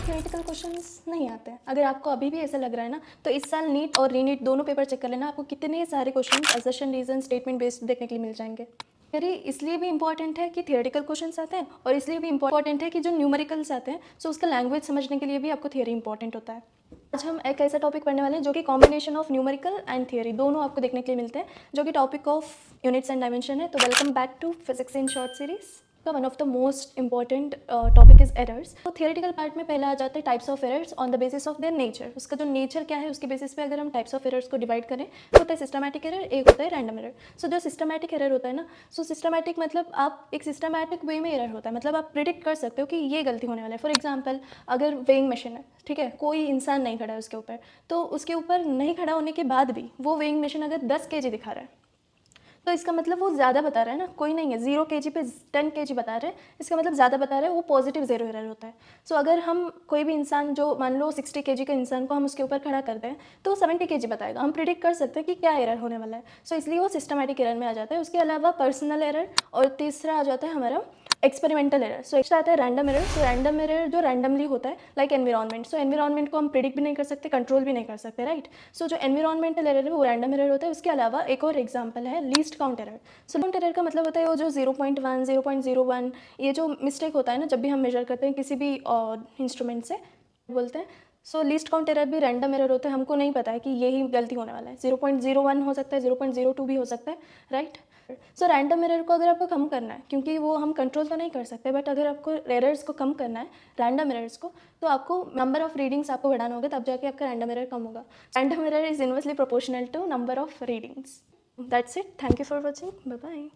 Theoretical questions नहीं आते हैं। अगर आपको अभी भी ऐसा लग रहा है ना, तो इस साल नीट और रीनीट दोनों पेपर चेक कर लेना, आपको कितने सारे questions assertion, reason, statement based देखने के लिए मिल जाएंगे। थ्योरी इसलिए भी इंपॉर्टेंट है कि थियोरेटिकल क्वेश्चंस आते हैं, और इसलिए भी इंपॉर्टेंट है कि जो न्यूमेरिकल्स आते हैं, सो उसका लैंग्वेज समझने के लिए भी आपको थियोरी इंपॉर्टेंट होता है। आज हम एक ऐसा टॉपिक पढ़ने वाले हैं जो कि combination of numerical and theory दोनों आपको देखने के लिए मिलते हैं, जो कि topic of units and dimension है। तो welcome back to physics in short series का one of the most important topic is errors. तो थियोरेटिकल पार्ट में पहला आ जाता है types of errors on the basis of their nature. उसका जो नेचर क्या है उसके बेसिस पे अगर हम टाइप्स ऑफ एरर्स को डिवाइड करें तो होता है सिस्टमैटिक एरर, एक होता है रैंडम एरर। सो जो सिस्टमैटिक एरर होता है ना, सो सिस्टमैटिक मतलब आप एक सिस्टमैटिक वे में एरर होता है, मतलब आप प्रिडिक्ट कर सकते हो कि ये गलती होने वाला है। फॉर एग्जाम्पल, अगर वेइंग मशीन है, ठीक है, कोई इंसान नहीं खड़ा है उसके ऊपर, तो उसके ऊपर नहीं खड़ा होने के बाद भी वो वेइंग मशीन अगर 10 kg दिखा रहा है, तो इसका मतलब वो ज़्यादा बता रहा है ना, कोई नहीं है 0 kg पे 10 kg बता रहे हैं, इसका मतलब ज़्यादा बता रहा है, वो पॉजिटिव ज़ीरो एरर होता है। सो अगर हम कोई भी इंसान जो मान लो 60 kg के इंसान को हम उसके ऊपर खड़ा कर दें तो वो 70 kg बताएगा, हम प्रिडिक्ट कर सकते हैं कि क्या एरर होने वाला है। सो इसलिए वो सिस्टमैटिक एरर में आ जाता है। उसके अलावा पर्सनल एरर, और तीसरा आ जाता है हमारा एक्सपेरिमेंटल एरर। सो एक्स्ट्रा आता है random error. So random error जो रैंडमली होता है, लाइक एनवायरनमेंट। सो एनवायरनमेंट को हम प्रिडिक्ट भी नहीं कर सकते, कंट्रोल भी नहीं कर सकते, राइट। सो जो एनवायरनमेंटल एरर है वो रैंडम एरर होता है। उसके अलावा एक और एग्जांपल है least count error. So count error का मतलब होता है वो जो 0.1, 0.01, ये जो मिस्टेक होता है ना जब भी हम मेजर करते हैं किसी भी इंस्ट्रूमेंट से, बोलते हैं। सो लीस्ट काउंट एरर भी रैंडम एरर होता है, हमको नहीं पता है कि यही गलती होने वाला है। 0.01 हो सकता है, 0.02 भी हो सकता है, राइट। सो रैंडम एरर को अगर आपको कम करना है, क्योंकि वो हम कंट्रोल तो नहीं कर सकते, बट अगर आपको एरर्स को कम करना है, रैंडम एरर्स को, तो आपको नंबर ऑफ रीडिंग्स आपको बढ़ाना होगा, तब जाके आपका रैंडम एरर कम होगा। Random error is inversely proportional to number of readings. That's it. Thank you for watching. Bye bye.